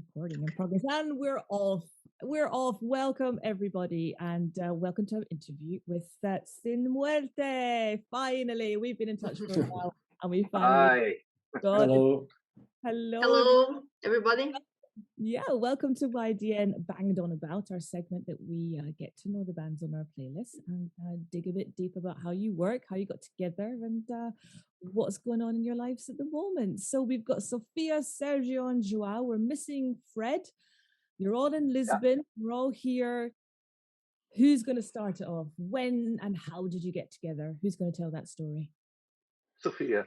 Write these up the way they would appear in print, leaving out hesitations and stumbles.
Recording in progress, and we're off. We're off. Welcome everybody, and welcome to our interview with Cinemuerte. Finally, we've been in touch for a while, and we finally Hi. got it. Hello. Hello. Hello, everybody. Yeah, welcome to YDN Banged On About, our segment that we get to know the bands on our playlist and dig a bit deep about how you work, how you got together, and what's going on in your lives at the moment. So we've got Sophia, Sergio, and Joao. We're missing Fred. You're all in Lisbon. We're all here. Who's going to start it off? When and how did you get together? Who's going to tell that story? Sophia.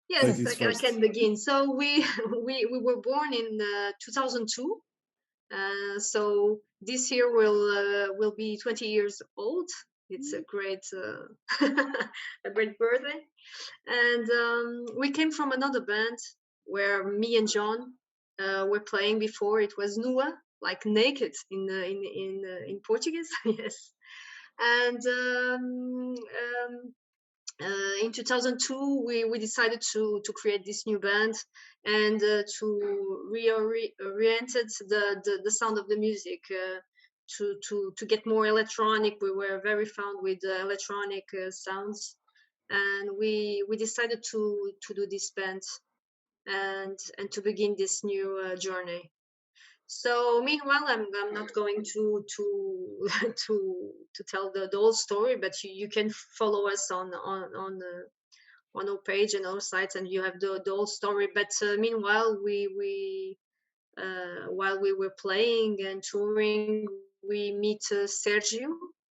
Yes, I can begin. So we we were born in 2002. So this year will be 20 years old. It's a great a great birthday. And we came from another band where me and John were playing before. It was Nua, like naked in Portuguese. Yes. And in 2002 we decided to create this new band and to reoriented the sound of the music to get more electronic. We were very fond with electronic sounds, and we decided to do this band and to begin this new journey. So meanwhile, I'm not going to to tell the whole story, but you can follow us on our page and our sites, and you have the whole story. But meanwhile, we while we were playing and touring, we meet Sergio,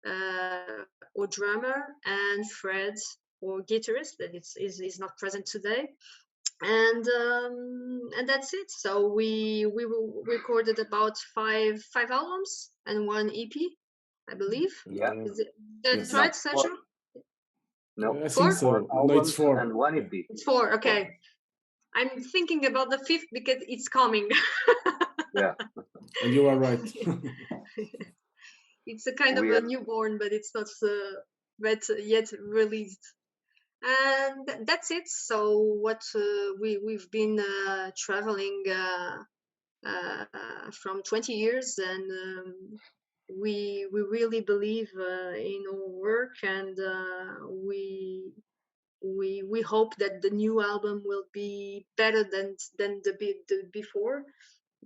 our drummer, and Fred, our guitarist, that is not present today. And that's it. So we recorded about five albums and one EP, I believe. Yeah. That's right, Sergio? No, I think so. No, it's 4. And one EP. It's 4. Okay. I'm thinking about the 5th because it's coming. Yeah. And you are right. It's a kind of a newborn, but it's not yet released. And that's it. So what we've been traveling from 20 years, and we really believe in our work, and we hope that the new album will be better than the before,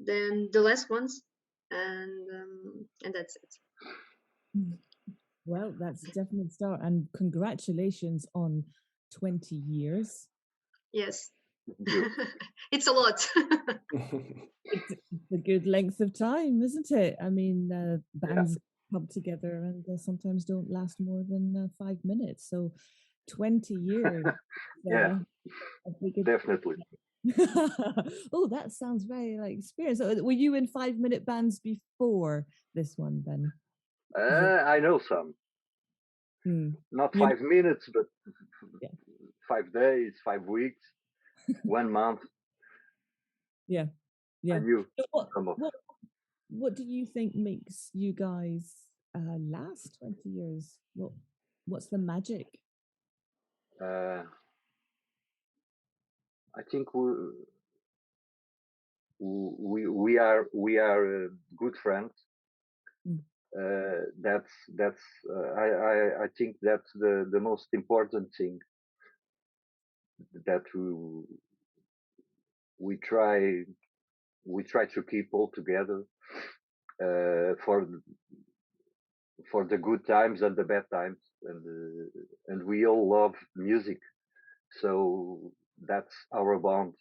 than the last ones, and that's it. Well, that's definitely a start, and congratulations on 20 years. Yes. It's a lot. It's a good length of time, isn't it? I mean, bands come together and sometimes don't last more than 5 minutes. So 20 years. Yeah, definitely. Oh, that sounds very like experience. So, were you in 5-minute bands before this one then? I know some. Not 5 minutes, but 5 days, 5 weeks, 1 month. Yeah. Yeah. I knew what do you think makes you guys last 20 years? What's the magic? I think we are good friends. That's I think that's the most important thing, that we try to keep all together for the good times and the bad times, and we all love music, so that's our bond.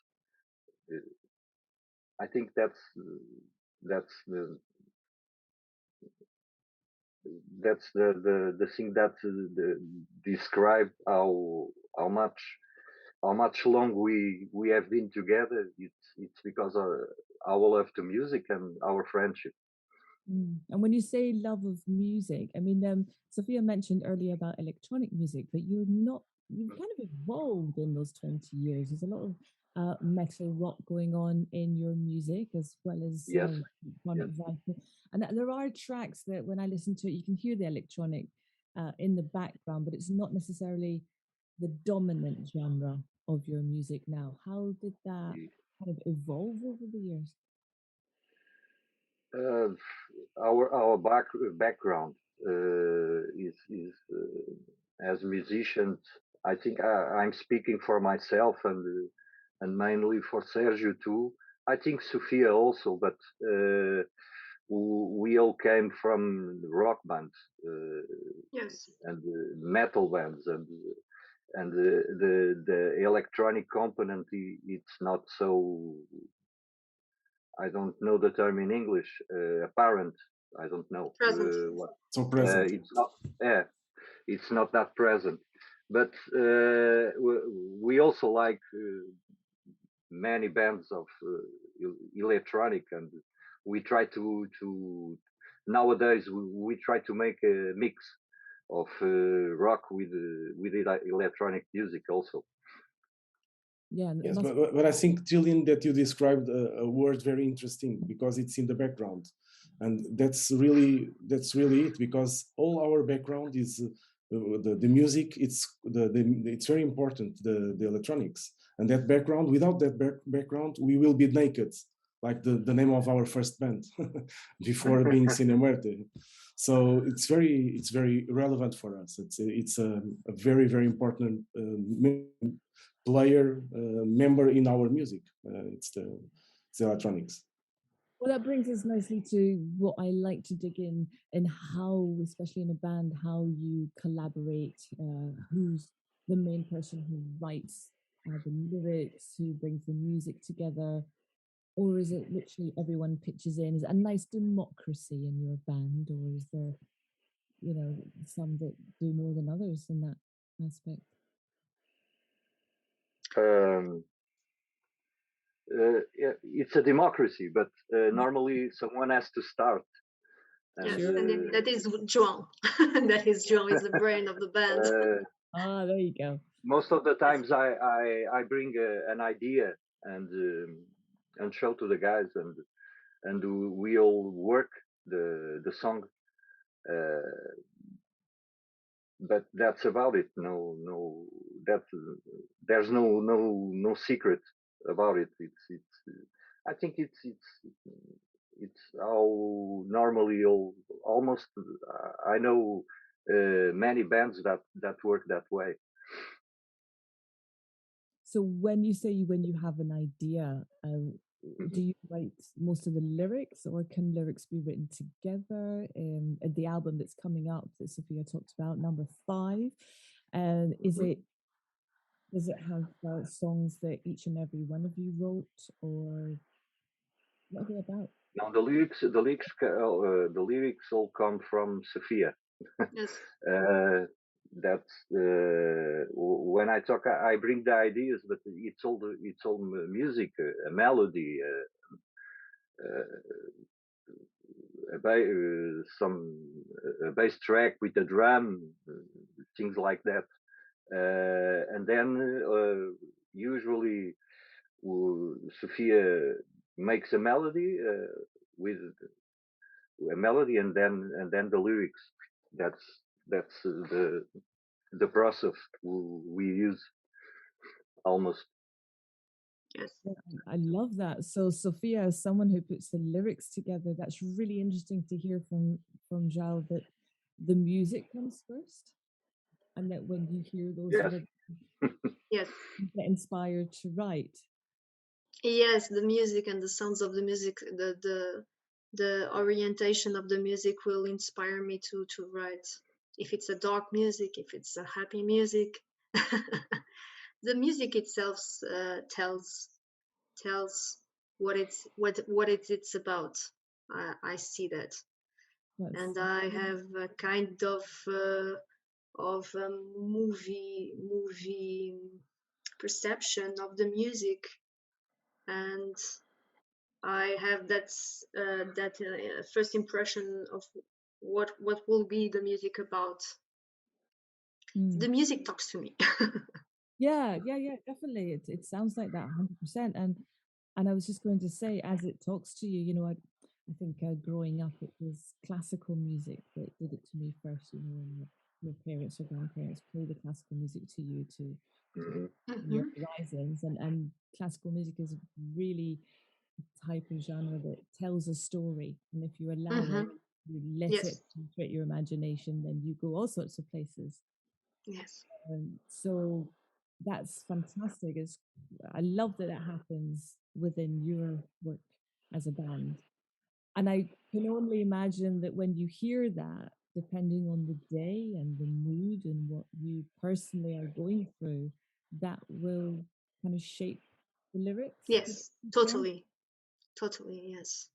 I think that's the thing that describe how much long we have been together. It's because of our love to music and our friendship. And when you say love of music, I mean, Sophia mentioned earlier about electronic music, but you've kind of evolved in those 20 years. There's a lot of metal rock going on in your music, as well as electronic vital. And there are tracks that when I listen to it, you can hear the electronic in the background, but it's not necessarily the dominant genre of your music now. How did that kind of evolve over the years? Uh, our background is as musicians. I think I'm speaking for myself and mainly for Sergio too. I think Sofia also, but we all came from rock bands Yes. and metal bands and the electronic component it's not so. I don't know the term in English. Apparent. I don't know Present. what. So present. It's not. Yeah, it's not that present. But we also like many bands of electronic, and we try to nowadays we try to make a mix of rock with electronic music also. Yeah, and it Yes, must but I think, Gillian, that you described a word very interesting because it's in the background, and that's really it, because all our background is the music. It's very important, the electronics, and that background. Without that background, we will be naked, like the name of our first band before being Cinemuerte. So it's very relevant for us. It's a very important player member in our music. It's the electronics. Well, that brings us nicely to what I like to dig in how, especially in a band, how you collaborate. Who's the main person who writes the lyrics, who brings the music together, or is it literally everyone pitches in? Is it a nice democracy in your band, or is there, some that do more than others in that aspect? Um, yeah, it's a democracy, but normally someone has to start. And Yes, Sure. and that is João. That is João is the brain of the band. Ah, there you go. most of the Yes. times I bring an idea and show to the guys and we all work the song. Uh, but that's about it. No, that there's no secret about it. It's. I think it's how normally almost. I know many bands that work that way. So when you say when you have an idea, do you write most of the lyrics, or can lyrics be written together? The album that's coming up that Sophia talked about, number 5, and does it have songs that each and every one of you wrote, or what are they about? Now the lyrics all come from Sophia. Yes. That's when I talk. I bring the ideas, but it's all music, a melody, some a bass track with a drum, things like that. And then usually Sophia makes a melody with a melody, and then the lyrics. That's the process we use almost. Yes. Yeah, I love that. So Sophia, as someone who puts the lyrics together, that's really interesting to hear from Zhao, that the music comes first, and that when you hear those Yes. lyrics, Yes. you get inspired to write. Yes, the music and the sounds of the music, the orientation of the music will inspire me to write. If it's a dark music, if it's a happy music, the music itself tells what it's about. I see that, That's and I have a kind of movie perception of the music, and I have that first impression of what will be the music about. mm. The music talks to me. Yeah, definitely. It sounds like that 100%. And I was just going to say, as it talks to you, I think growing up, it was classical music that did it to me first. When your parents or grandparents play the classical music to you to Mhm. your Mhm. horizons, and classical music is really type of genre that tells a story, and if you allow it, Mm-hmm. you let it Yes. penetrate your imagination, then you go all sorts of places. Yes. So that's fantastic. I love that it happens within your work as a band. And I can only imagine that when you hear that, depending on the day and the mood and what you personally are going through, that will kind of shape the lyrics to Yes. the song. Totally. Totally. Yes.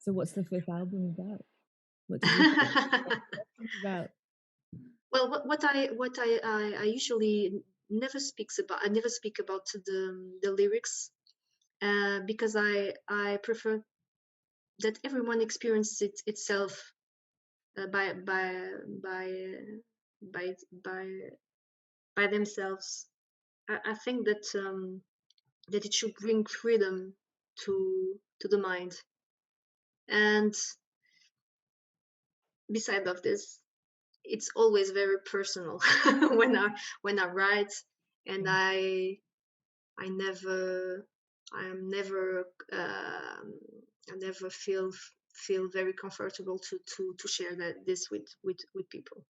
So, what's the fifth album about? What did we talk about? Well, what I usually never speaks about. I never speak about the lyrics, because I prefer that everyone experiences it itself, by by by by by themselves. I think that that it should bring freedom to the mind. And beside of this, it's always very personal when I write, and I never I am never I never feel very comfortable to share this with people.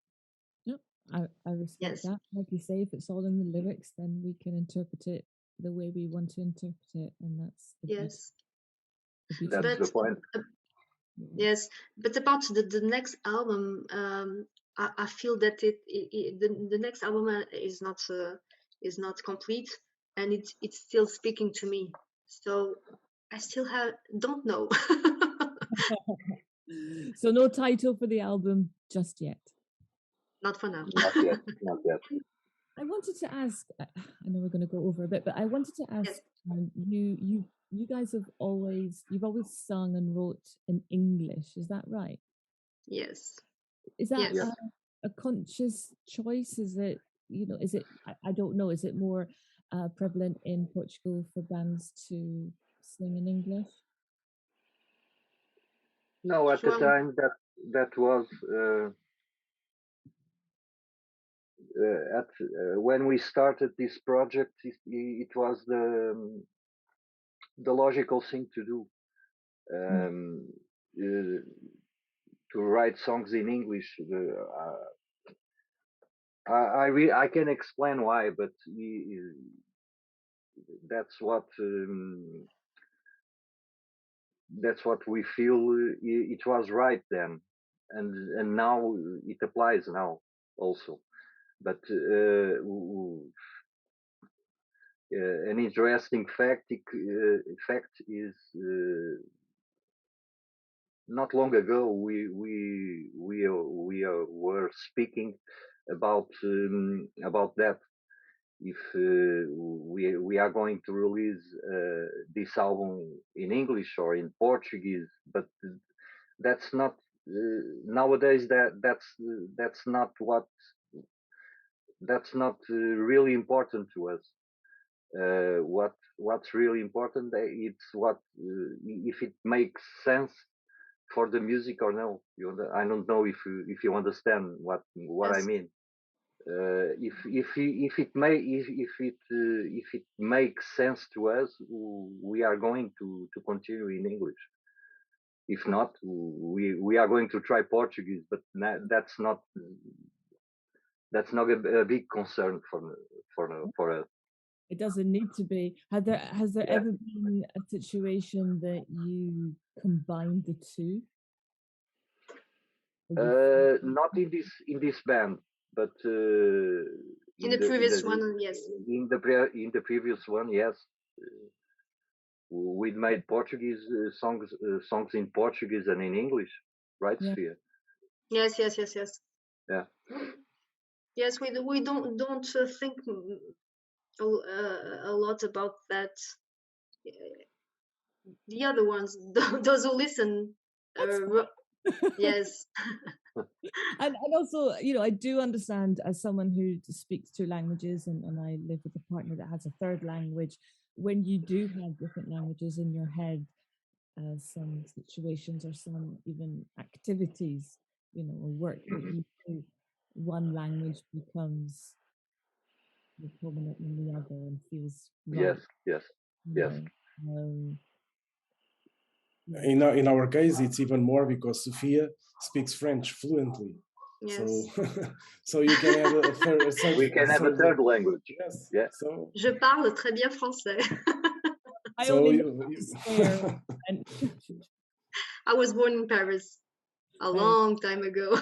Yep, I respect Yes. that. Like you say, if it's all in the lyrics, then we can interpret it the way we want to interpret it, and that's Yes. the beauty That's of the But point. it. yes, but about the next album, I feel that the next album is not complete, and it's still speaking to me. So I still don't know. So no title for the album just yet. Not for now. Not yet. Not yet. I wanted to ask. I know we're going to go over a bit, but I wanted to ask. Yes. You guys you've always sung and wrote in English. Is that right? Yes. Is that Yes. Yes. a conscious choice? Is it Is it? I don't know. Is it more prevalent in Portugal for bands to sing in English? No, at the Well, time that was at when we started this project, it was the logical thing to do. Mm. Um, uh, to write songs in English. I can explain why, but that's what that's what we feel. It was right then, and now it applies now also. But an interesting fact is not long ago we were speaking about that if we are going to release this album in English or in Portuguese, but that's not nowadays that's not really important to us. What's really important it's what if it makes sense for the music or no. I don't know if you understand what I yes. mean. If it makes sense to us, we are going to continue in English. If not, we are going to try Portuguese, but that's not a big concern for us. It doesn't need to be. Has there Yeah. ever been a situation that you combined the two? Or Not in this band, but In the previous one, yes. in the previous one, yes. We made Portuguese songs in Portuguese and in English, right, Yeah. Sphere? Yes, yes, yes, yes. Yeah. Yes, we don't think a lot about that. The other ones, those who listen, That's yes, and also, I do understand as someone who speaks two languages and I live with a partner that has a third language, when you do have different languages in your head, some situations or some even activities, or work that Mhm. you do, one language becomes more prominent than the other and feels Yes, right. yes, You yes. know, um, Yeah. In our case, it's even more because Sofia speaks French fluently. So, Yes. so you can add We can have a third language. yes. Yeah. So, Je parle très bien français. I so only know you, to swear. And I was born in Paris a long time ago.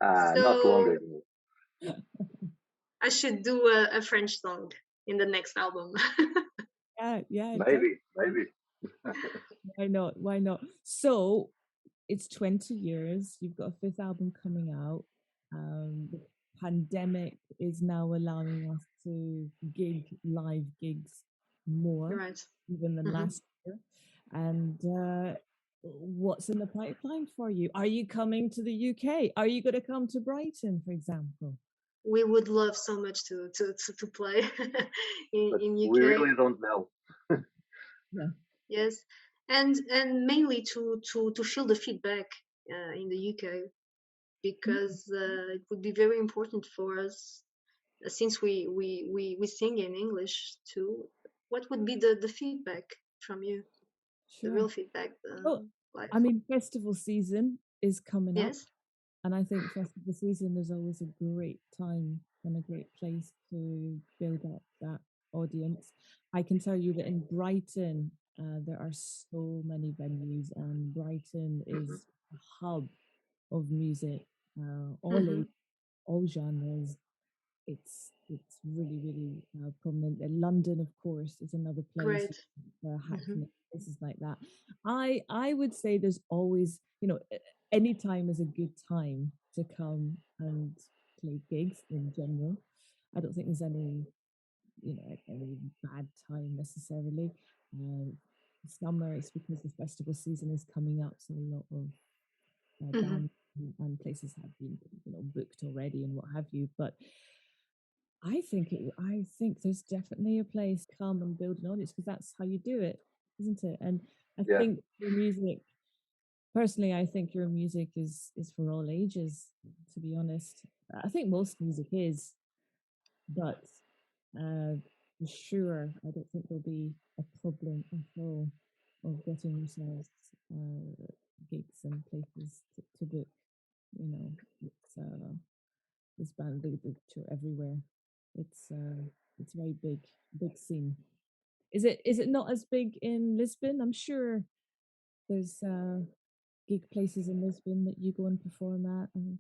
Not long So ago. I should do a French song in the next album. yeah, Maybe. why not? Why not? So it's 20 years. You've got a fifth album coming out. The pandemic is now allowing us to live gigs more Right. even than Mhm. last year. And what's in the pipeline for you? Are you coming to the UK? Are you going to come to Brighton, for example? We would love so much to play But in we UK. really don't know. Yeah. Yes, and mainly to feel the feedback in the UK, because it would be very important for us, since we sing in English too. What would be the feedback from you? The Sure. real feedback, Well, like, I mean, festival season is coming up. yes. And I think festival season is always a great time and a great place to build up that audience. I can tell you that in Brighton, there are so many venues, and Brighton Mhm. is a hub of music, Hmm. all genres. It's really prominent. London, of course, is another place. Great. Hmm. Hackney, places like that. I would say there's always, any time is a good time to come and play gigs in general. I don't think there's any bad time necessarily. Uh, Summer, it's because the festival season is coming up, so a lot of Hmm. bands and places have been booked already and what have you. But I think there's definitely a place to come and build an audience, because that's how you do it, isn't it? And I Yeah. think your music, personally, I think your music is for all ages, to be honest. I think most music is, but uh for sure I don't think there'll be a problem at all of getting yourselves gigs and places to book. It's this band, they tour everywhere. It's very big scene. Is it not as big in Lisbon? I'm sure there's gig places in Lisbon that you go and perform at. And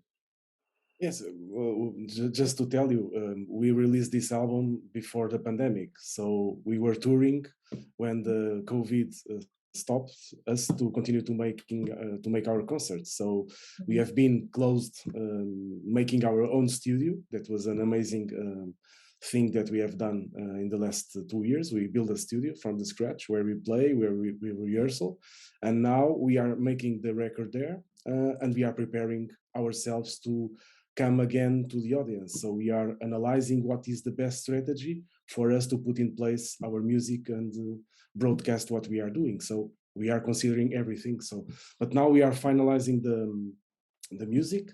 yes, well, just to tell you, we released this album before the pandemic. So we were touring when the COVID stopped us to continue to make our concerts. So we have been closed, making our own studio. That was an amazing thing that we have done in the last 2 years. We built a studio from the scratch where we play, where we rehearsal, and now we are making the record there, and we are preparing ourselves to come again to the audience. So we are analyzing what is the best strategy for us to put in place our music and broadcast what we are doing. So we are considering everything. So, but now we are finalizing the music,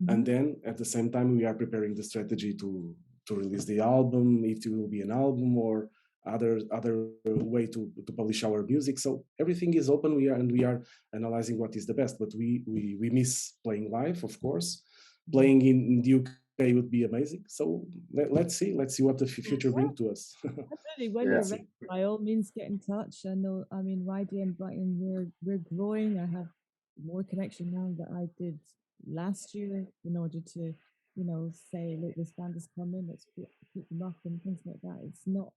and then at the same time we are preparing the strategy to release the album, if it will be an album or other way to publish our music. So everything is open. We are analyzing what is the best. But we miss playing live, of course. Playing in the UK would be amazing. So let's see what the future Yes. brings to us. Absolutely. When Yeah. you're ready, by all means, get in touch. I know. I mean, YD and Brighton, we're growing. I have more connection now that I did last year, in order to, say, look, this band is coming. Let's pick them up and things like that. It's not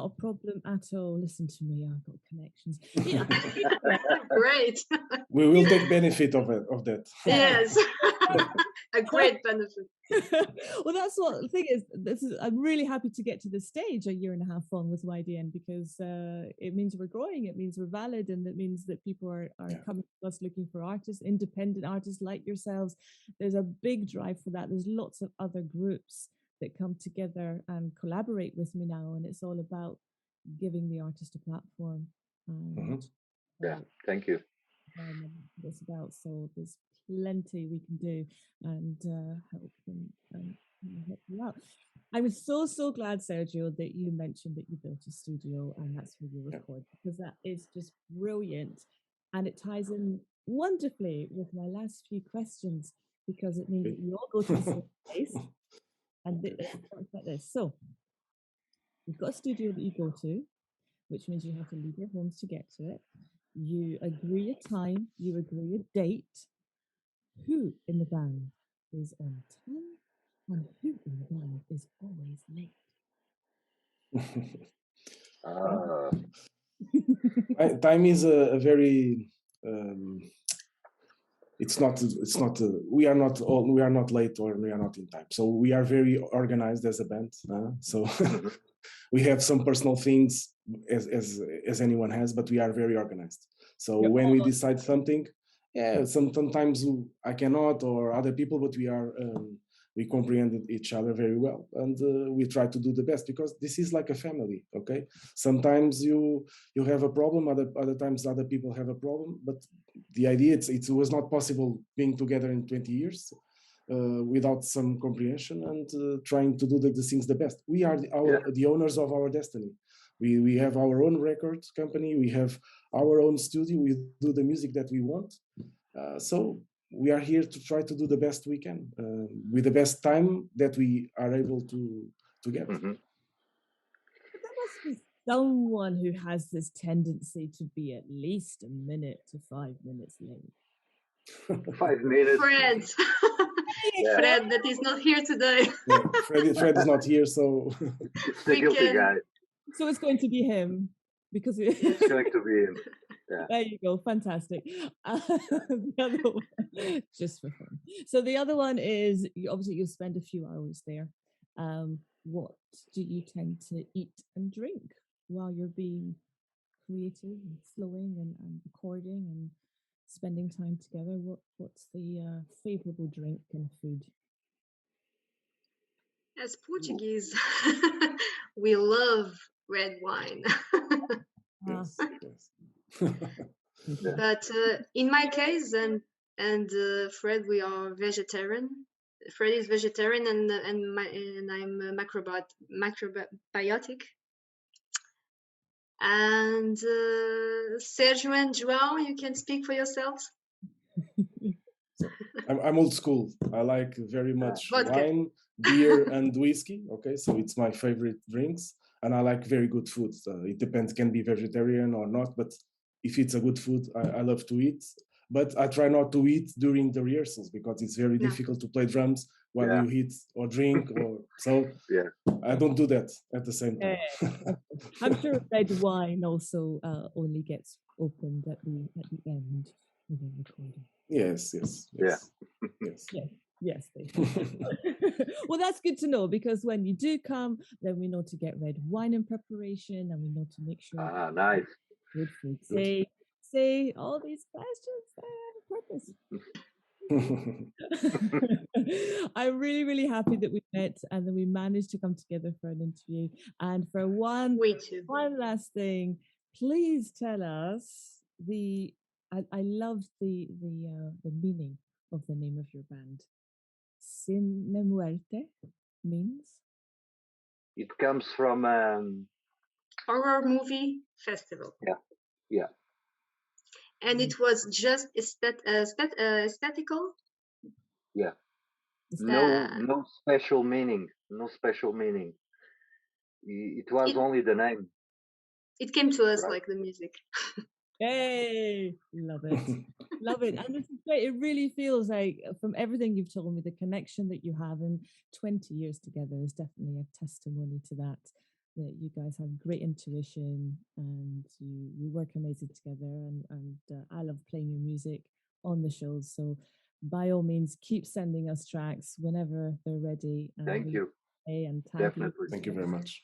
a problem at all. Listen to me. I've got connections. Yeah, Great. We will take benefit of that. yeah. Yes. A great benefit. Well, that's what the thing is. I'm really happy to get to this stage a year and a half on with YDN, because it means we're growing. It means we're valid, and it means that people are coming to us looking for artists, independent artists like yourselves. There's a big drive for that. There's lots of other groups that come together and collaborate with me now, and it's all about giving the artist a platform. And Yeah. Thank you. it's about, so there's plenty we can do and help them help you out. I was so glad, Sergio, that you mentioned that you built a studio and that's where you Yeah. record, because that is just brilliant. And it ties in wonderfully with my last few questions, because it means Okay. that you all go to the same place. And it works like this. So you've got a studio that you go to, which means you have to leave your homes to get to it. You agree a time, you agree a date. Who in the band is on time, and who in the band is always late? Ah, Time is a very it's not we are not late or we are not in time, so we are very organized as a band, so mhm. we have some personal things as anyone has, but we are very organized. So You're when we almost decide something, yeah, sometimes I cannot or other people, but we comprehend each other very well, and we try to do the best, because this is like a family. Okay, sometimes you have a problem, other times other people have a problem, but the idea, it was not possible being together in 20 years without some comprehension and trying to do the things the best. We are the owners of our destiny. We have our own record company, we have our own studio, we do the music that we want. So we are here to try to do the best we can with the best time that we are able to get. Mm-hmm. There must be someone who has this tendency to be at least a minute to 5 minutes late. 5 minutes. Fred. Yeah. Fred, that is not here today. Yeah, Fred is not here, so It's the We guilty can- guy. So it's going to be him, because It's going to be him. Yeah. there you go, fantastic. The other one, just for fun. So the other one is, obviously you'll spend a few hours there. What do you tend to eat and drink while you're being creative and flowing and recording and spending time together? What's the favorable drink and food? As Portuguese, we love red wine. yes, yes. Yeah. But in my case, and Fred, we are vegetarian. Fred is vegetarian, and I'm macrobiotic. And Sergio and João, you can speak for yourselves. So I'm old school. I like very much Vodka. wine, beer, and whiskey. Okay, so it's my favorite drinks, and I like very good food. It depends, can be vegetarian or not, but if it's a good food, I love to eat. But I try not to eat during the rehearsals, because it's very No. difficult to play drums while Yeah. you eat or drink, or so. Yeah. I don't do that at the same time. I'm sure red wine also only gets opened at the end of the recording. Yes, yes, Yeah. yes, yes. Yes, they do. Well, that's good to know, because when you do come, then we know to get red wine in preparation, and we know to make sure Ah, nice. good food. Good. Say all these questions there on purpose. I'm really happy that we met and that we managed to come together for an interview. And for one We too. last thing, please tell us I love the meaning of the name of your band. Cinemuerte means It comes from Horror movie festival. yeah. And it was just aesthetical. Yeah. is that- No special meaning. No special meaning. It was It- only the name. It came to us Right. like the music. Hey, love it. Love it. And this is great. It really feels like, from everything you've told me, the connection that you have in 20 years together is definitely a testimony to that. That you guys have great intuition and you work amazing together. And I love playing your music on the shows. So by all means, keep sending us tracks whenever they're ready. Thank we you. play and tag Definitely. Thank you very much.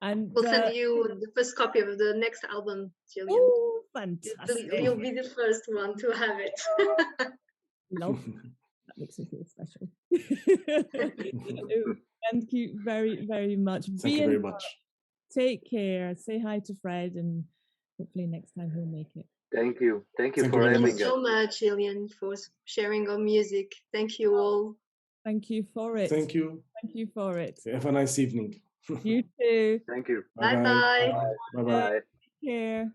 And We'll send you the first copy of the next album, Jillian. oh, fantastic. You'll be the first one to have it. Love. That makes me feel special. Thank you very much. Thank you very much. Take care. Say hi to Fred, and hopefully next time he'll make it. Thank you. Thank you Thank for you very Thank you having us. so much, Jillian, for sharing our music. Thank you all. Thank you for it. Thank you. Thank you for it. Have a nice evening. You too. Thank you. Bye bye. Bye bye. Bye. Take care.